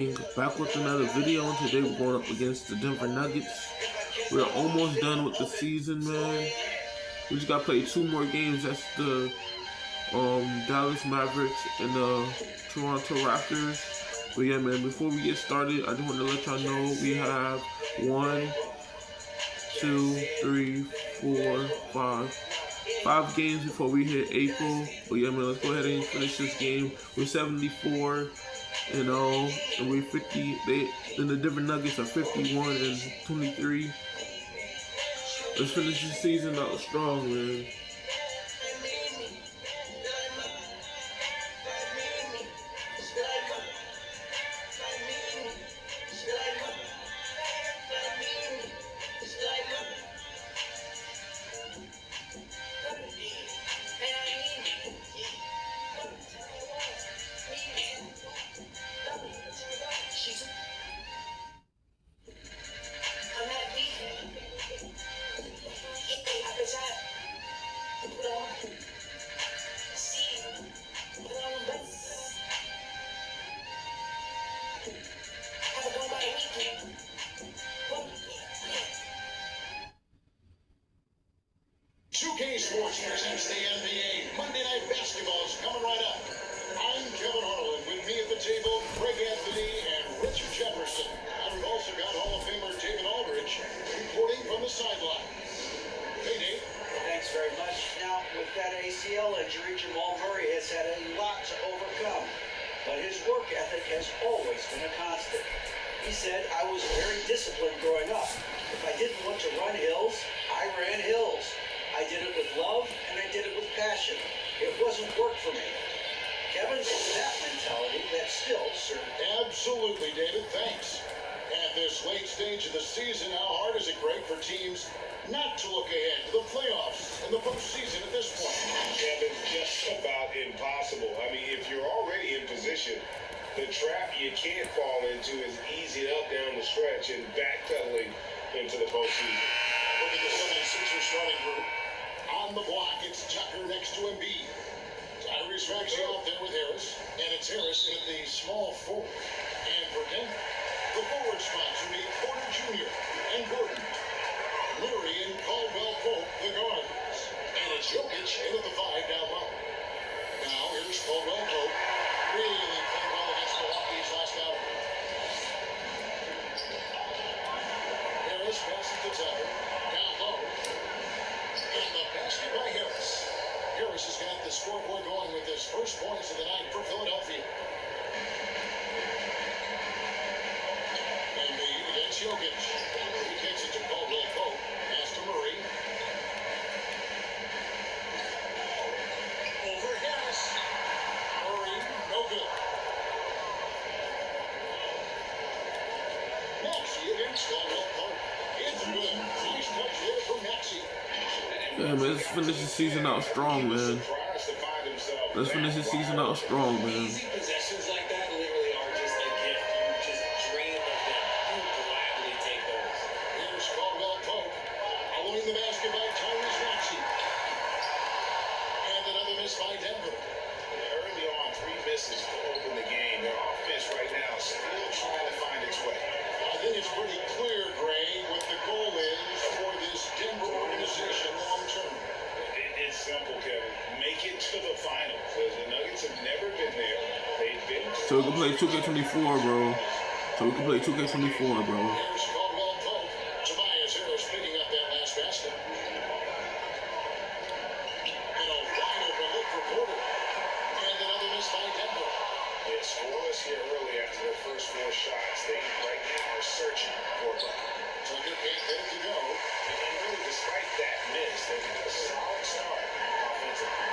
Back with another video, and today we're going up against the Denver Nuggets. We're almost done with the season, man. We just got to play 2 more games. That's the Dallas Mavericks and the Toronto Raptors. But yeah, man, before we get started, I just want to let y'all know we have 1, 2, 3, 4, 5 games before we hit April. But yeah, man, let's go ahead and finish this game. We're 74. And we're 50. The Denver Nuggets are 51 and 23. Let's finish the season out strong, man. Sports presents the NBA. Monday Night Basketball is coming right up. I'm Kevin Harlan. With me at the table, Greg Anthony and Richard Jefferson. And we've also got Hall of Famer David Aldridge reporting from the sideline. Hey, Dave. Thanks very much. Now, with that ACL injury, Jamal Murray has had a lot to overcome. But his work ethic has always been a constant. He said, I was very disciplined growing up. If I didn't want to run hills, I ran hills. I did it with love, and I did it with passion. It wasn't work for me. Kevin's that mentality that still serves. Absolutely, David. Thanks. At this late stage of the season, how hard is it, Greg, for teams not to look ahead to the playoffs and the postseason at this point? Kevin, just about impossible. I mean, if you're already in position, the trap you can't fall into is easing up down the stretch and backpedaling into the postseason. Look at the 76ers starting group. On the block, it's Tucker next to Embiid. Tyrese Maxey out there with Harris. And it's Harris at the small forward. And for Denver, the forward spots will be Porter Jr. and Gordon. Murray and Caldwell Pope, the guards. And it's Jokic in at the 5 down low. Now, here's Caldwell Pope. Really playing well against Milwaukee's last hour. Harris passes to Tucker. Down low. And the basket by Harris. Harris has got the scoreboard going with his first points of the night for Philadelphia. Embiid against Jokic. He kicks it to Caldwell Pope. Pass to Murray. Over Harris. Murray, no good. Maxey against Caldwell Pope. It's good. Nice touch there from Maxey. Yeah, man, let's finish the season out strong, man. Let's finish the season out strong, man. Easy possessions like that literally are just a gift. You just dream of them. You gladly take those. Here's Caldwell Pope. Following the basket by Tyrese Maxey. And another miss by Denver. Early on, 3 misses to open the game. Their offense right now still trying to find its way. I think it's pretty clear, Greg, what the goal is for this Denver organization long term. It's simple, Kevin. Make it to the finals. The Nuggets have never been there. They've been. So we can play 2K24, bro. So we can play 2K24, bro. Here's Caldwell Pope. Tobias Harris picking up that last basket. And a wide open look for Porter. And another miss by Denver. They're scoreless here early after their first 4 shots. They right now are searching for a bucket. Tucker can't get it to go. And really, despite that miss, they've got a solid start offensively.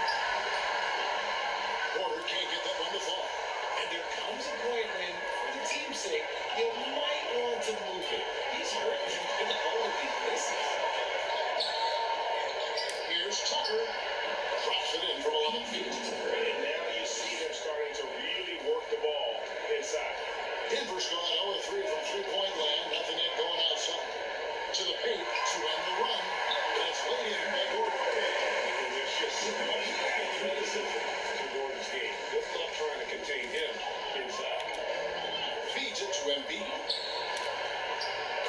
Porter can't get that one to fall. And there comes a point when, for the team's sake, you might want to move it. He's hurt in all of these misses. Here's Tucker. Drops it in from 11 feet. And now you see them starting to really work the ball inside. Denver's gone 0-3 from three-point land. Nothing yet going outside. To the paint to end the run. And it's laid in by Gordon. There's just so much athleticism to Gordon's game. Good luck trying to contain him inside. Feeds it Embiid.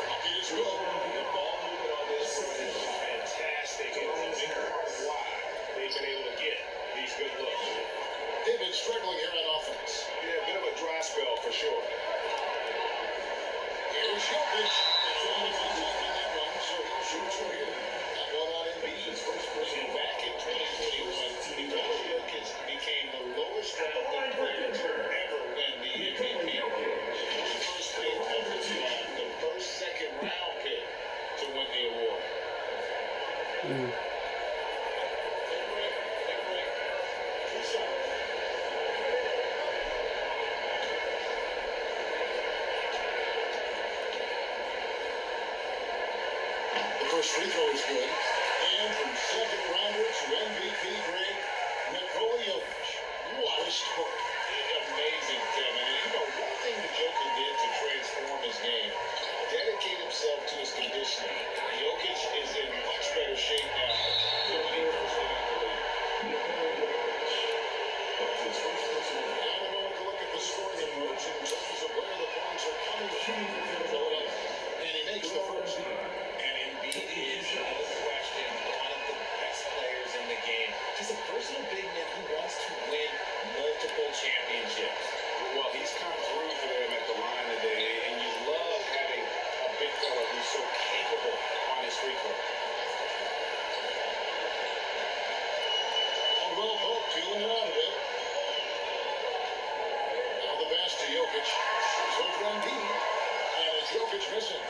Bucket is good. The ball movement on this run is fantastic, and it's a big part of why they've been able to get these good looks. They've been struggling here on offense. Yeah, a bit of a dry spell for sure. Here's Jokic. He's trying to contact on that one, so he'll shoot from here. That one on Embiid. And back in 2021, Nikola Jokic became the lowest ranked player to ever win the MVP. He's the first player ever to have the first, second round pick to win the award. The first free throw is good. And from second rounder to MVP grade, Nikola Jokic. What a story. Amazing, Kevin. And you know, one thing the Joker did to transform his game, dedicate himself to his conditioning. Jokic is in much better shape now than when he first entered the league. Now we're going to look at the scoring approach in terms of where the points are coming from. And he makes the first. And Embiid is, no question, one of the best players in the game. He's a versatile big man who wants to win multiple championships. Well, he's come through for them at the line today, and you love having a big fella who's so capable on his free throw. Caldwell Pope feeling it out a bit. Now the pass to Jokic. Shoots over Embiid. And it's Jokic missing.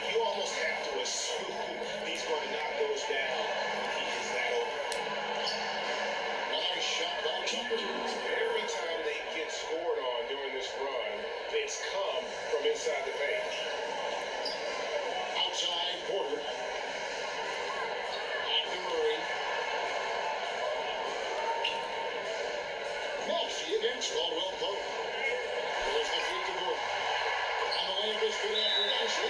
You almost have to assume he's going to knock those down. He is that open. Nice shot by Tucker. Every time they get scored on during this run, it's come from inside the paint. Outside Porter. Back to Murray. Maxey against Caldwell Pope. There's the free to board. On the way, this good after nicely.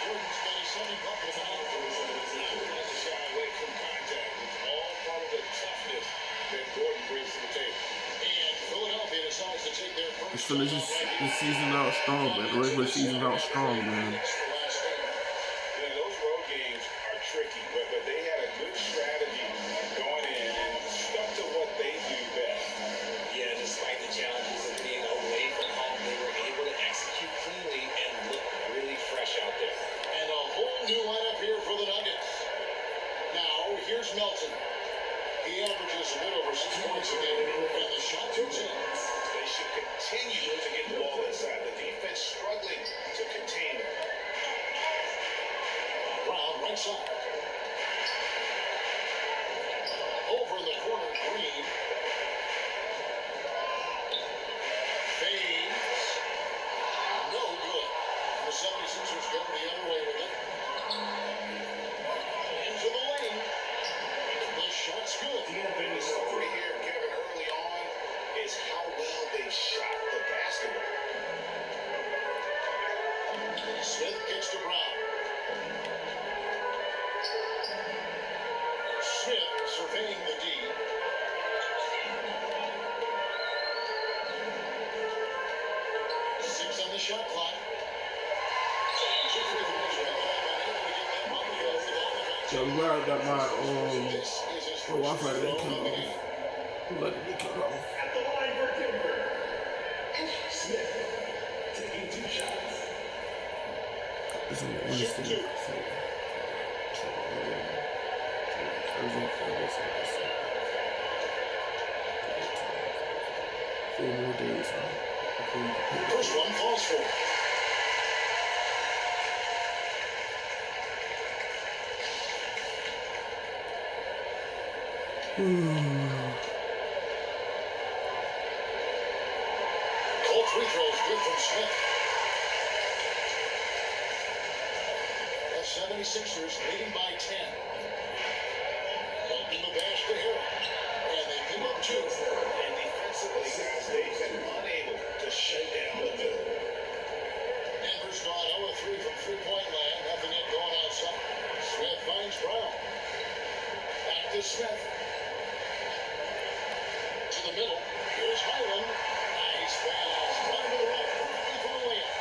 Jordan's got his second bucket of the night. Not to shy away from contact. It's all part of the toughness that Gordon brings to the table. And Philadelphia decides to take their first. Let's finish this season out strong, man. The regular season out strong, man. You know, those road games are tricky, but they had a good strategy going in and stuck to what they do best. Yeah, despite the challenges of being away from home, they were able to execute cleanly and look really fresh out there. And a whole new lineup here for the Nuggets. Now, here's Melton. He averages a bit over 6 points a game, and the shot goes in. They should continue to get the ball inside. The defense struggling to contain them. Brown, right side. Over in the corner, Green. Fades. No good. The 76ers go the other way with it. Into the lane. The shot's good. And the story here, Kevin, early on is how well they shot the basketball. Smith kicks to Brown. Smith surveying the D. Six on the shot clock. And two free throws for him. Unable to get that bucket over the So I'm glad I got my This is his my first Wi-Fi free didn't throw come of the off. game. Let it come off. At the line for Denver, Smith taking 2 shots. It's on Wednesday. Four more days, man. First one falls for. All free throws good from Smith. The 76ers leading by 10. Bumping the pass to Harrell. And they pick up 2. And defensively, guys, they've been unable to shut down the middle. Denver's gone 0-3 from three-point land. Nothing yet going outside. Smith finds Brown. Back to Smith. To the middle. Here's Highland. Nice pass. Right to the right. Free throw layup.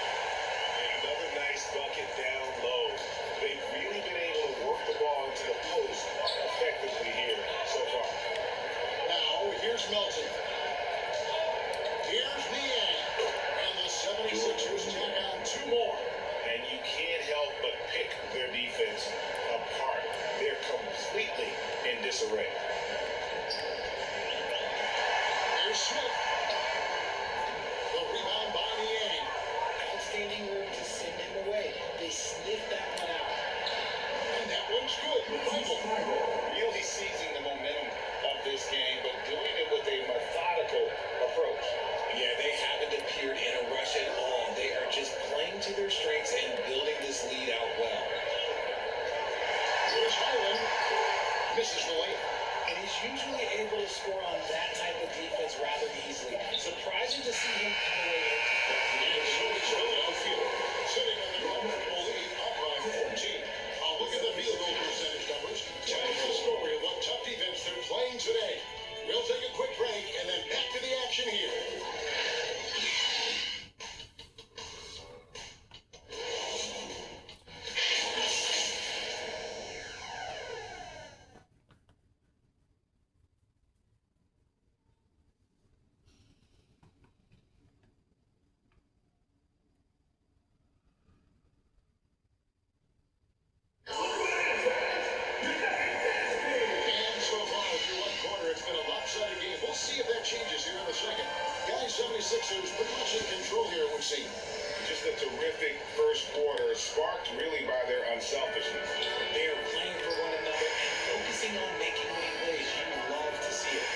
just a terrific first quarter, sparked really by their unselfishness. They are playing for one another and focusing on making winning plays. You love to see it.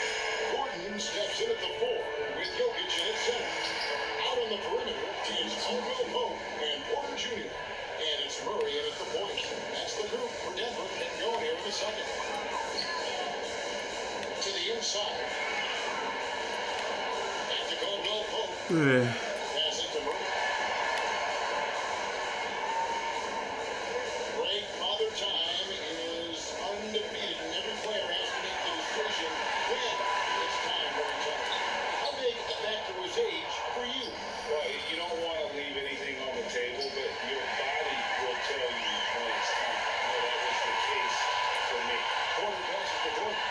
Gordon steps in at the 4 with Jokic in at center. Out on the perimeter is Caldwell Pope and Porter Jr. And it's Murray in at the point. That's the group for Denver getting going here in the second. To the inside. Back to Caldwell Pope. Yeah. Pass it to Murray. Great Father Time is undefeated, and every player has to make the decision when it's time for retirement. How big a factor was age for you? Well, you don't want to leave anything on the table, but your body will tell you when it's time. That was the case for me. Porter passes to Gordon.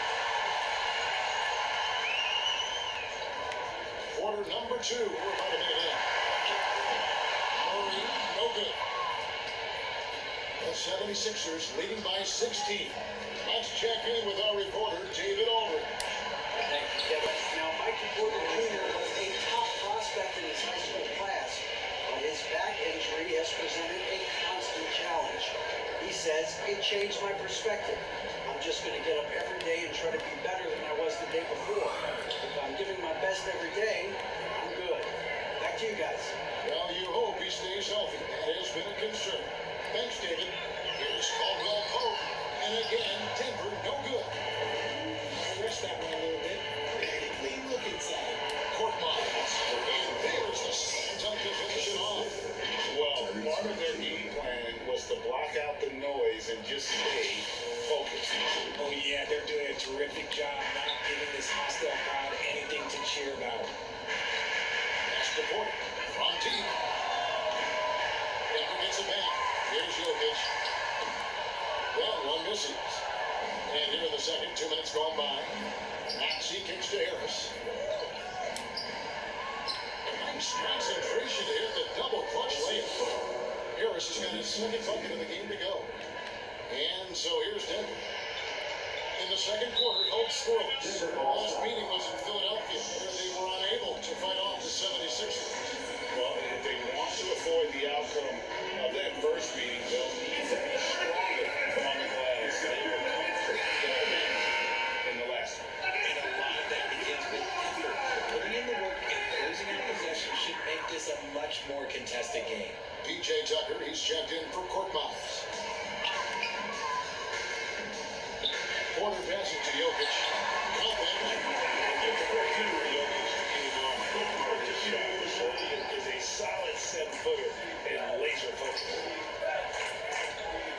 Quarter number 2. We're about a minute in. Murray, no good. The 76ers leading by 16. Let's check in with our reporter, David Aldridge. Thank you, Kevin. Now, Michael Porter Jr. was a top prospect in his high school class, but his back injury has presented a constant challenge. He says, it changed my perspective. I'm just going to get up every day and try to be better than I was the day before. If I'm giving my best every day, I'm good. Back to you guys. Well, you hope he stays healthy. That has been a concern. Thanks, David. Here's Caldwell Pope. And again, Denver, no good. Rest that one a little bit. Clean look inside. Court Miles. And there's the stand-up to finish it off. Well, part of their game plan was to block out the noise and just stay focused. Oh yeah, they're doing a terrific job not giving this hostile crowd anything to cheer about. That's the point. From deep. Denver gets it back. Here's Jokic. Well, one misses. And here in the second, 2 minutes gone by. Maxey kicks to Harris. Nice concentration to hit the double clutch layup. Harris has got his second bucket of the game to go. And so here's Denver. In the second quarter, held scoreless. The last meeting was in Philadelphia, where they were unable to fight off the 76ers. Well, if they want to avoid the outcome of that first meeting, they'll need to be stronger on the glass. They were completely dominated in the last one. And a lot of that begins with effort. Putting in the work and closing out possession should make this a much more contested game. PJ Tucker, he's checked in for Court Miles. Porter passes to Jokic. Is a solid 7-footer and laser focused.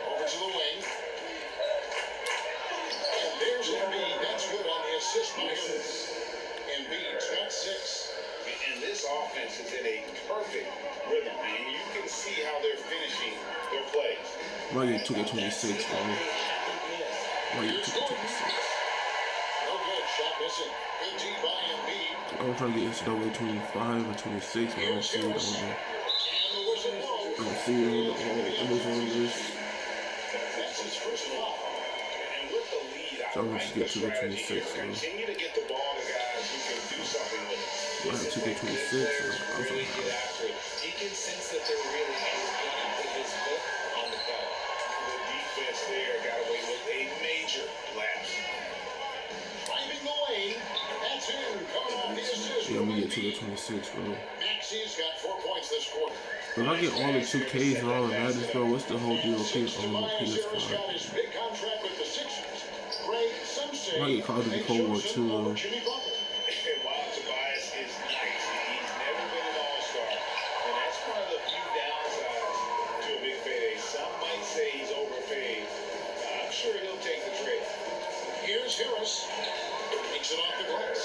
Over to the wing. And there's Embiid. That's good on the assist by Harris. Embiid's got 6. And this offense is in a perfect rhythm, man. You can see how they're finishing their plays. Might get 226, bro. Might get 226. No good. Shot missing. Good D by Embiid. I'm trying to get NCAA 25 or 26, but I don't see it on there. And the whistle blows. I don't see it on the list. That's his first foul. And with the lead, So I'm gonna just get to the 26, bro. Continue to get the ball to guys who can do something with it. I have 2K26, so I'm Really sorry. get after it. He can sense that they're really going to put his foot on the pedal. The defense there got away with a major lapse. Driving the lane. That's in. Coming off the assist. Yeah, I'm gonna get 2K26, bro. Maxey's got 4 points this quarter. If I get all the 2Ks and all the Madness, bro, what's the whole deal with Tobias Harris got PS5? his big contract with the Sixers. Greg, some say Might get Call of Duty they Cold War chose 2, him over though. Jimmy Butler. And while Tobias is nice, he's never been an all-star. And that's one of the few downsides to a big payday. Some might say he's overpaid. I'm sure he'll take the trade. Here's Harris. Takes it off the glass.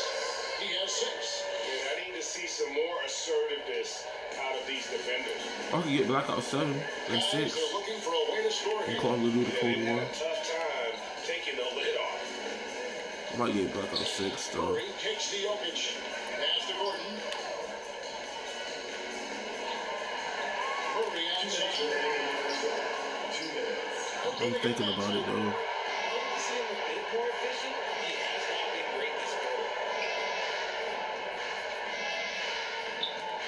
He has 6. And I need to see some more assertiveness out of these defenders. I could get Blackout 7 and 6 They're looking for a way to score and here. Call of Duty Yeah, Cold they've War. had a tough time taking the lid off. I might get Blackout 6, though. Murray kicks to Jokic. Pass to Gordon. Murray outside. I'm thinking about it, though. I'd like to see him a bit more efficient. He has not been great this quarter.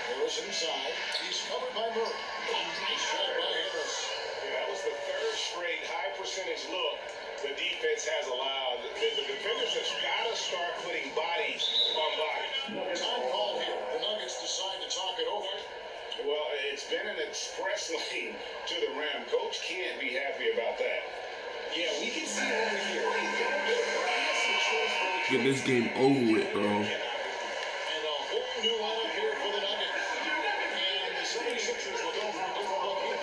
Harris inside. He's covered by Murray. defense has allowed, the defenders have got to start putting bodies on bodies. Time call here. The Nuggets decide to talk it over. Well, it's been an express lane to the rim. Coach can't be happy about that. Yeah, we can see over here. Get this game over with, bro. And a whole new lineup here for the Nuggets. And the 76ers will go for a different look here.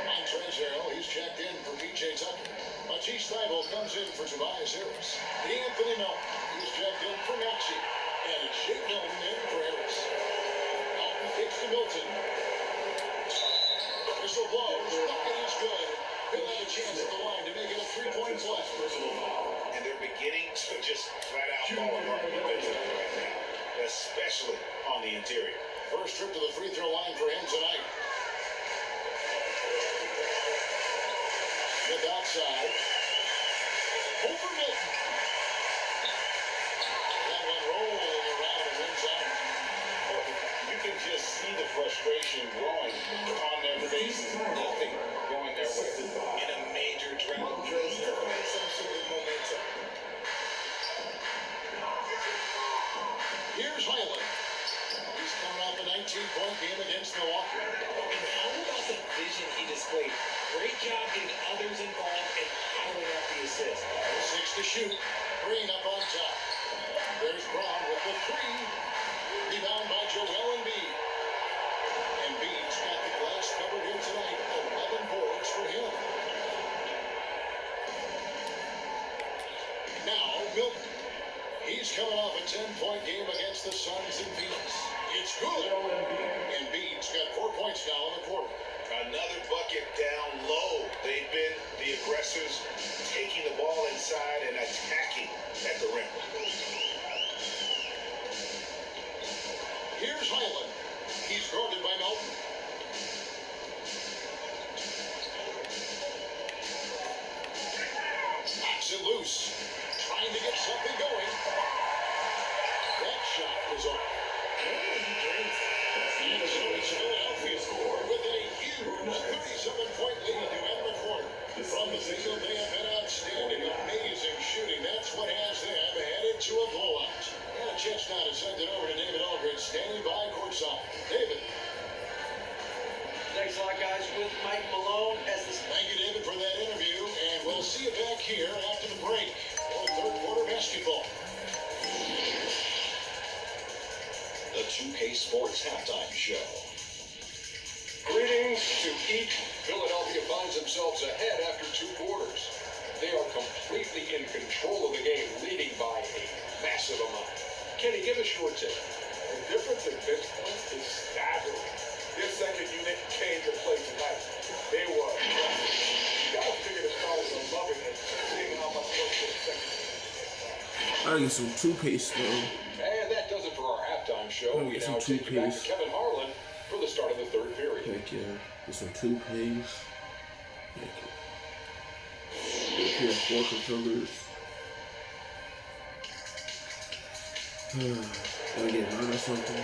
Montrezl Harrell, he's checked in for P.J. Tucker. Matisse Thybulle comes in for Tobias Harris. Anthony Melton, he's checked in for Maxey. And Shake Milton in for Harris. Melton kicks to Milton. Whistle blows. Bucket is good. He'll have a chance at the line to make it a three-point play. And they're beginning to just flat out fall apart defensively right now, especially on the interior. First trip to the free throw line for him tonight. Smith outside. Over Milton. That one rolling around and wins out. You can just see the frustration growing on their faces. Nothing going their way. In a major drought, he needs to find some sort of momentum. Here's Highland. He's coming off a 19-point game against Milwaukee. And how about the vision he displayed? Great job getting others involved and piling up the assist. 6 to shoot. Green up on top. There's Brown with the three. Rebound by Joel Embiid. Embiid's got the glass covered here tonight. 11 boards for him. Now, Milton. He's coming off a 10-point game against the Suns in Phoenix. It's good. Embiid's got 4 points now in the quarter. Another bucket down low. They've been the aggressors, taking the ball inside and attacking at the rim. Here's Highland. He's guarded by Melton. Knocks it loose. Trying to get something going. That shot is off. And so it's Philadelphia with a huge 37-point lead to end the quarter. From the field, they have been outstanding. Amazing shooting. That's what has them headed to a blowout. And a chance now to send it over to David Aldridge, standing by courtside. David. Thanks a lot, guys. With Mike Malone as the... Thank you, David, for that interview. And we'll see you back here after the break for third quarter basketball. The 2K Sports Halftime Show. Greetings to each. Philadelphia finds themselves ahead after 2 quarters. They are completely in control of the game, leading by a massive amount. Kenny, give us your take. The difference in bench points is staggering. This second unit came to play tonight. They were aggressive. You gotta figure the starters are loving it, seeing how much work this second unit. I get some toothpaste though. And that does it for our halftime show. Oh, We get now some take you back to toothpaste. Kevin Harlan for the start of the third period. Heck yeah. Get some toothpaste. Heck yeah. Get a pair of fork fillers. Gotta get mine or something.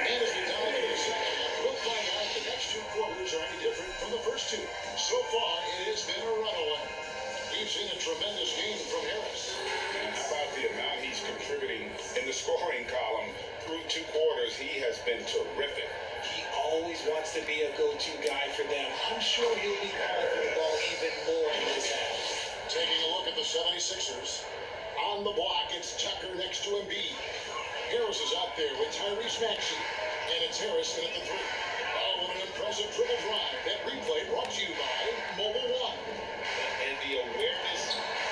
And as we dive into the second half, we'll find out if the next 2 quarters are any different from the first 2. So far, it has been a runaway. We've seen a tremendous game from Harris. And how about the amount he's contributing in the scoring column? Through 2 quarters, he has been terrific. He always wants to be a go-to guy for them. I'm sure he'll be calling for the ball even more in this half. Taking a look at the 76ers. On the block, it's Tucker next to Embiid. Harris is out there with Tyrese Maxey. And it's Harris in at the 3. Oh, what an impressive dribble drive. That replay brought to you by Mobile One. And the awareness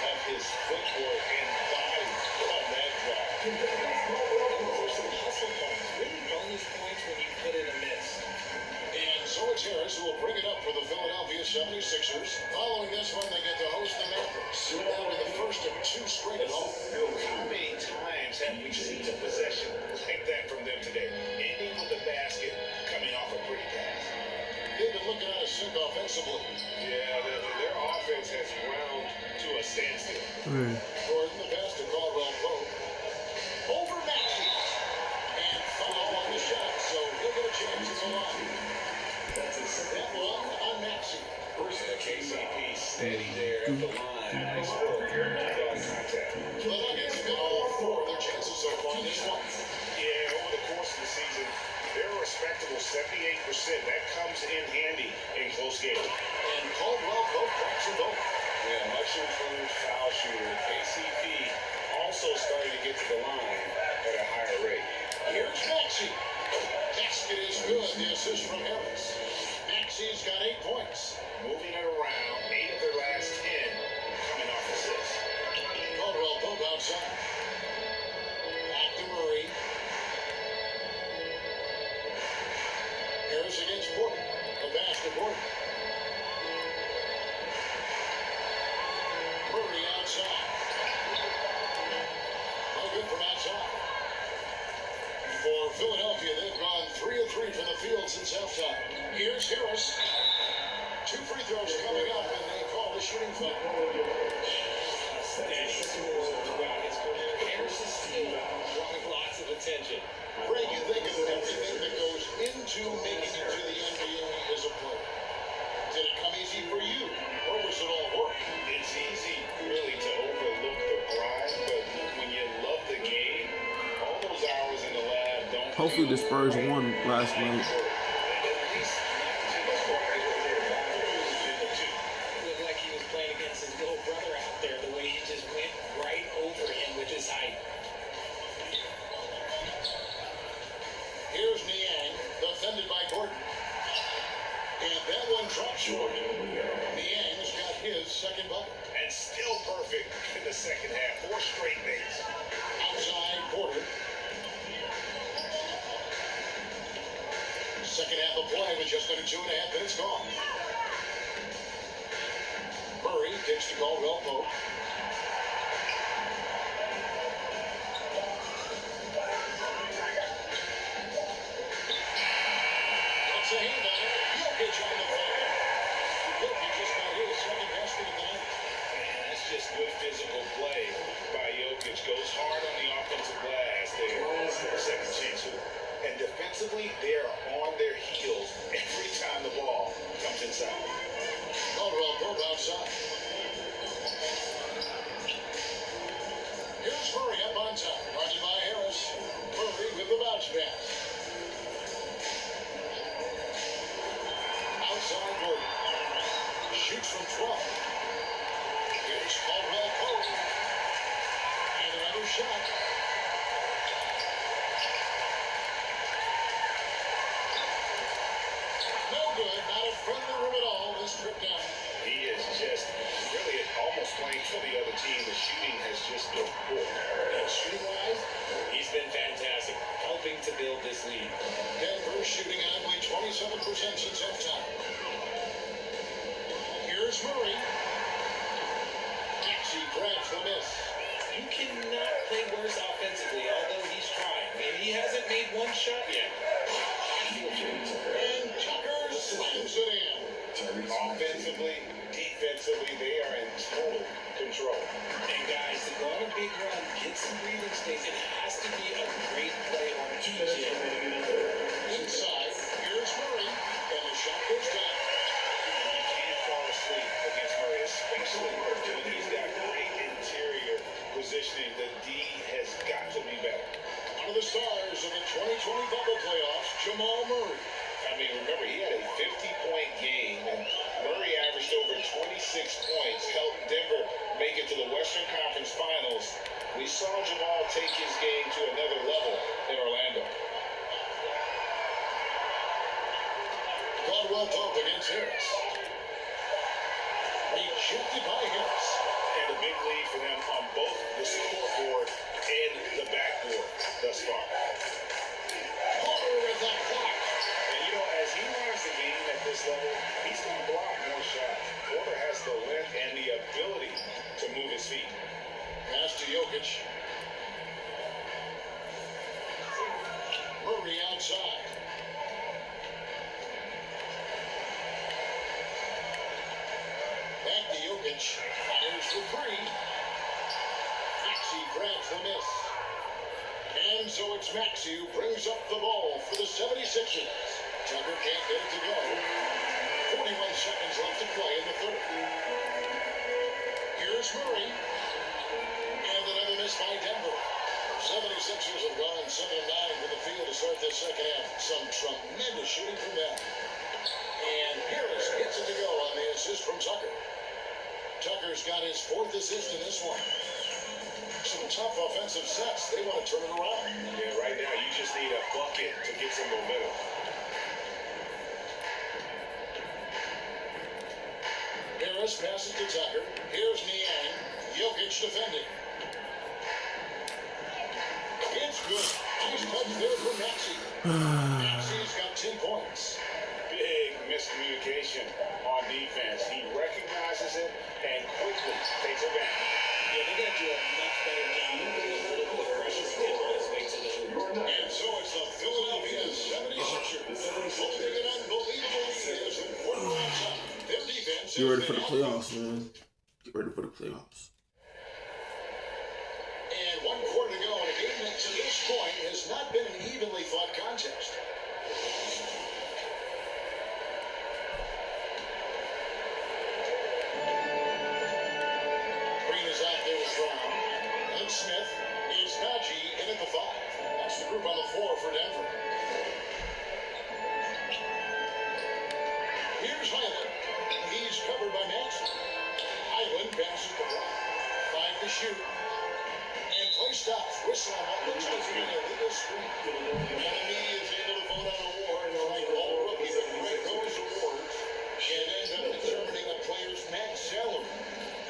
of his footwork and body on that drive. There's some hustle points, really bonus points when you put in a miss. And so it's Harris who will bring it up for the Philadelphia 76ers. Following this one, they get to host the Mavericks. That'll be the first of 2 straight at home. How many times have we seen a possession like that from them today? Ending with the basket, coming off a pretty pass. They've been looking at a sink offensively. Yeah, their offense has ground to a standstill. Gordon, the pass to Caldwell Pope. Over Maxey. And foul on the shot, so he'll get a chance at the line. That one on Maxey. KCP steady there. the line. Nice work. Contact. The Nuggets have hit all 4 of their chances so far in this one. Yeah, over the course of the season, they're a respectable 78%. That comes in handy in close games. And Caldwell Pope drops them both. Yeah, much improved foul shooter. KCP also starting to get to the line at a higher rate. Here's Maxey. Basket is good. The assist from Harris. Maxey's got 8 points. Moving it around, 8 of their last 10 coming off assists. Caldwell Pope outside. Back to Murray. Harris against Porter. The pass to Porter. Murray outside. No good from outside. For Philadelphia, they've gone 3 of 3 from the field since halftime. Here's Harris. 2 free throws coming up, and they call the shooting foul. Steady scores throughout his career. Harris is still drawing lots of attention. Greg, you think of everything that goes into making it to the NBA as a player. Did it come easy for you, or was it all work? It's easy, really, to overlook the grind, but when you love the game, all those hours in the lab don't. Hopefully the Spurs won last night. Looked like he was playing against his little brother out there, the way he just went right over him with his height. Here's Niang, defended by Gordon. And that one dropped short. Niang's got his second bucket. And still perfect in the second half. 4 straight makes. Outside Porter. Second half of play with just under 2.5 minutes gone. Murray kicks to Caldwell Pope. That's a hand on it. Jokic on the foul. Jokic just got his second basket of the night. And that's just good physical play by Jokic. Goes hard on the offensive glass there. Second chance. And defensively, they are on their heels every time the ball comes inside. Caldwell Pope outside. Here's Murray up on top. Guarded by Harris. Murray with the bounce pass. Outside Gordon. Shoots from 12. Here's Caldwell Pope. And another shot. No good. Not a friendly rim at all this trip down. He is just really almost playing for the other team. The shooting has just been poor. And shooting-wise, He's been fantastic, helping to build this lead. Denver shooting at only 27% since halftime. Here's Murray. Maxey grabs the miss. You cannot play worse offensively, although he's trying. And he hasn't made one shot yet. And Tucker slams it in. Offensively, defensively, they are in total control. And guys, to go on a big run, get some breathing space, it has to be a great play on each end. Inside, here's Murray. And the shot goes down. You can't fall asleep against Murray, especially when he's got great interior positioning. The D has got to be better. One of the stars of the 2020 bubble playoffs, Jamal Murray. I mean, remember, he had a 50-point game, and Murray averaged over 26 points, helped Denver make it to the Western Conference Finals. We saw Jamal take his game to another level in Orlando. Caldwell Pope against Harris. Rejected by Harris. And a big lead for them on both the scoreboard and the backboard thus far. Porter with the clock. And you know, as he learns the game at this level, he's going to block more shots. Porter has the length and the ability to move his feet. Pass to Jokic. Murray outside. Back to Jokic. Fires for three. Maxey grabs the miss. And so it's Maxey who brings up the ball for the 76ers. Tucker can't get it to go. 41 seconds left to play in the third. It's Murray. And another miss by Denver. 76ers have gone 7-9 from the field to start this second half. Some tremendous shooting from them. And Harris gets it to go on the assist from Tucker. Tucker's got his 4th assist in this one. Some tough offensive sets. They want to turn it around. Yeah, right now you just need a bucket to get some momentum. Harris passes to Tucker. Here's Niang. Jokic defending. It's good. Nice touch there for Maxey. Maxey's got 10 points. Big miscommunication on defense. He recognizes it and quickly takes it back. Yeah, they got to do a much better job of putting a little bit of pressure against his way to the hoop. And so it's the Philadelphia 76ers holding an unbelievable lead as the quarter wraps up. Their defense Get ready for the playoffs, man. Get ready for the playoffs. And 1 quarter to go in a game that to this point has not been an evenly fought contest. Green is out there with Brown. And Smith. It's Najee in at the 5. That's the group on the floor for Denver. Here's Highland. He's covered by Maxey. Highland passes to Brown. 5 to shoot. And play stops. Whistle on what looks like being a legal screen. And the media is able to vote on an award like all rookies and rank those awards and end up determining a player's max salary.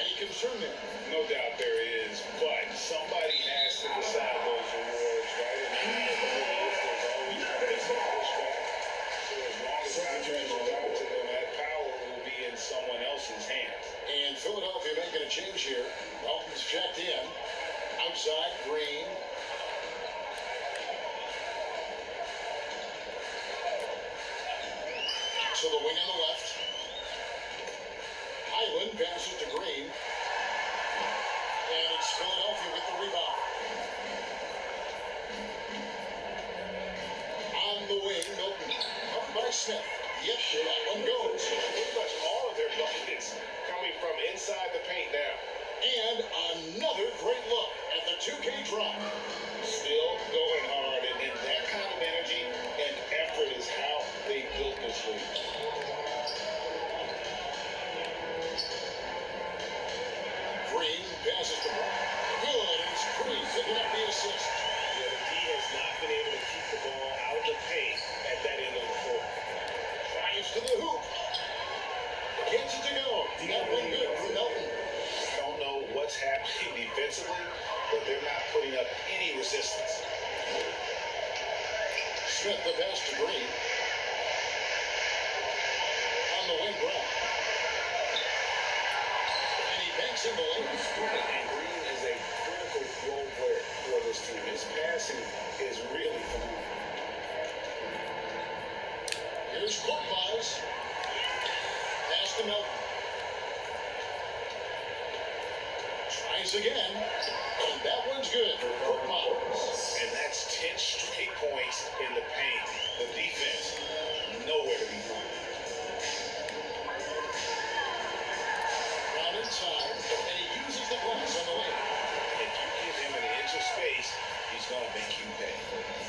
Any concern there? No doubt there is, but somebody has to decide those awards, right? And there's always going to be some pushback. So as long as contracts are out to them, that power will be in someone else's hands. And Philadelphia making a change here. Dalton's checked in. Outside, Green. To the wing on the left. Highland passes to Green. And it's Philadelphia with the rebound. On the wing, Milton. Covered by Smith. Yep, that one goes. Pretty much all of their buckets coming from inside the paint now. And another great look at the 2K drop. Still going hard, and that kind of energy and effort is how they built this league. Green passes to Brown. Good, and it's Green picking up the assist. Yeah, the D has not been able to keep the ball out of the paint at that end of the floor. Drives to the hoop. Gets it to go. That one good for Milton. I don't know what's happening defensively, but they're not putting up any resistance. Smith the pass to Green. On the wing, Brown. And he banks in the lane. And Green is a critical role player for this team. His passing is really phenomenal. Here's Korkmaz. Pass to Milton. Tries again. And that one's good for Korkmaz. And that's 10 straight points in the paint. The defense, nowhere to be found. Brown inside. And he uses the glass on the lane. If you give him an inch of space, he's going to make you pay.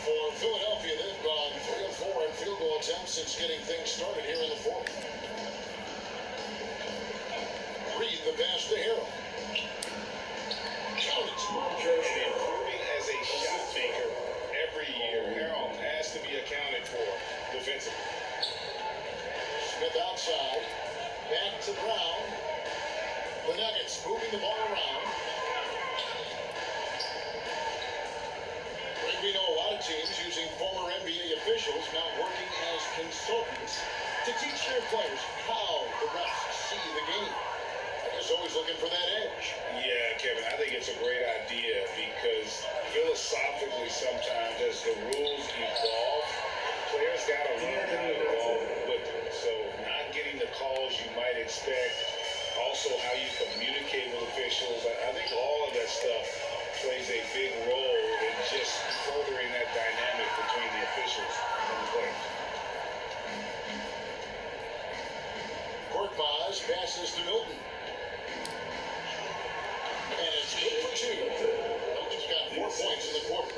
For Philadelphia, they've gone 3 of 4 in field goal attempts since getting things started here in the 4th. Reed the pass to Harrell. Count it. And improving as a shot maker every year. Harrell has to be accounted for defensively. Smith outside. Back to Brown. The Nuggets moving the ball around. We know a lot of teams using former NBA officials now working as consultants to teach their players how the refs see the game. I guess always looking for that edge. Yeah, Kevin, I think it's a great idea because philosophically sometimes as the rules evolve, players got to learn how to evolve with them. So not getting the calls you might expect, also how you communicate with officials. I think all of that stuff plays a big role in just furthering that dynamic between the officials and the players. Korkmaz passes to Milton. Nuggets got 4 points in the quarter.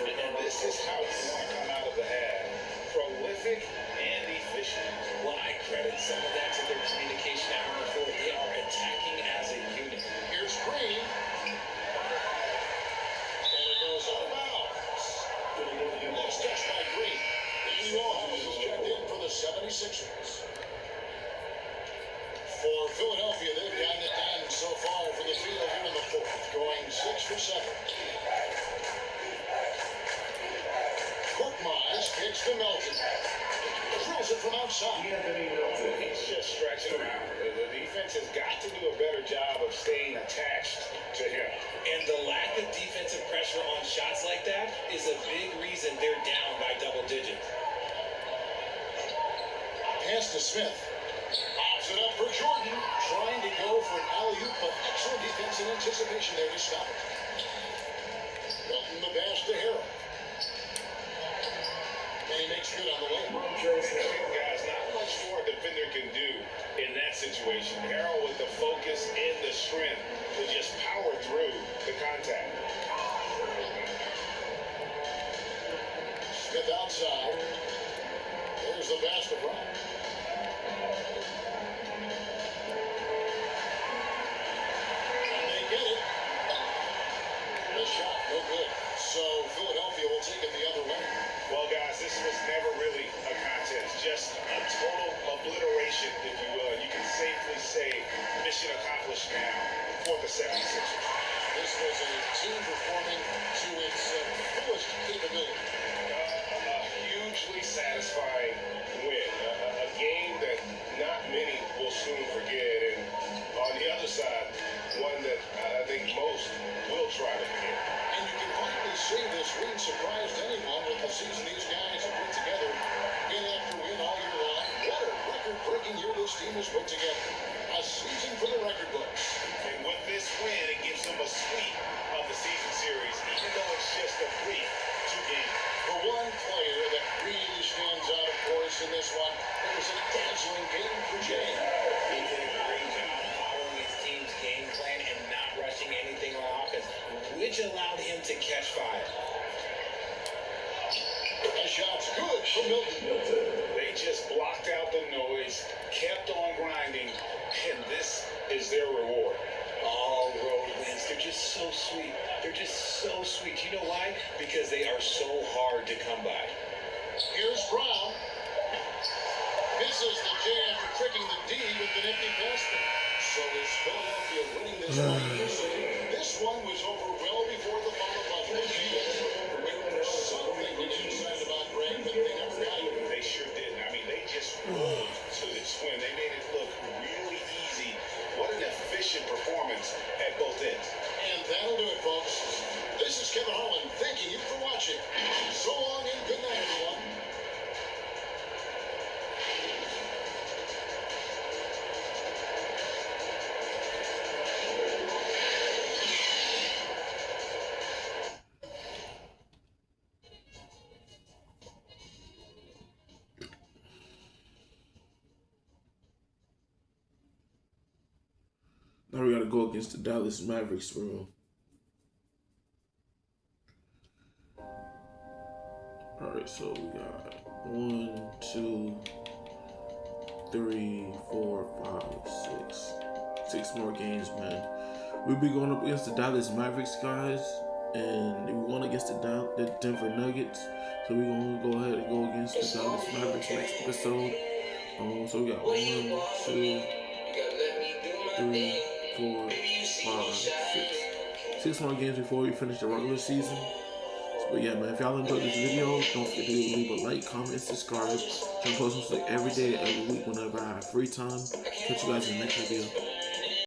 And this is how you want to come out of the half. Prolific and efficient. Well, I credit some of that to their communication effort before. They are attacking as a unit. Here's Green. And it goes out of bounds. Next touch by Green. Danny Wallhouse is checked in for the 76ers. For Philadelphia, they've gotten it done so far for the field here in the fourth, going 6 for 7. Korkmaz kicks to Melton. Drills it from outside. He's just stretching them out. The defense has got to do a better job of staying attached to him. And the lack of defensive pressure on shots like that is a big reason they're down by double digits. Pass to Smith. Pops it up for Jordan. Trying to go for an alley-oop, but excellent defense and anticipation there to stop it. Melton the pass to Harrell. And he makes good on the way. Guys, not much more a defender can do in that situation. Harrell with the focus and the strength to just power through the contact. Smith outside. There's the pass to Brown. And they get it. The shot, no good. So Philadelphia will take it the other way. Well, guys, this was never really a contest. Just a total obliteration, if you will. You can safely say mission accomplished now for the 76ers. This was a team performing to its fullest capability. A hugely satisfying win. A game that not many will soon forget. And on the other side, one that I think most will try to forget. And you can finally see this win surprised anyone with the season these guys have put together. Win after win all year long. What a record-breaking year this team has put together. A season for the record books. And with this win, it gives them a sweep of the season series, even though it's just a brief 2 games. The one player that really stands out, of course, in this one, it was a dazzling game for Jay. He did a great job following his team's game plan and not rushing anything on offense, which allowed him to catch fire. The shot's good for Milton. They just blocked out the noise, kept on grinding, and this is their reward. All road wins, they're just so sweet. They're just so sweet. You know why? Because they are so hard to come by. Here's Brown. Misses the J after tricking the D with the nifty pass. So is Philadelphia winning this one easily? This one was over well before the final buzzer. Something to get excited about, Greg, but they never got it. They sure didn't. I mean, they just rolled to this win. They made it look really easy. What an efficient performance at both ends. And that'll do it, folks. This is Kevin Harlan thanking you for watching. So long and good night, everyone. Now we gotta go against the Dallas Mavericks, bro. Alright, so we got 1, 2, 3, 4, 5, 6. 6 more games, man. We'll be going up against the Dallas Mavericks, guys. And we won against the Denver Nuggets. So we're gonna go ahead and go against the Dallas Mavericks next episode. So we got 1, 2, 3, 4, 5, 6. 6 more games before we finish the regular season. But yeah, man, if y'all enjoyed this video, don't forget to leave a like, comment, and subscribe. I'm posting like every day, every week, whenever I have free time. Catch you guys in the next video.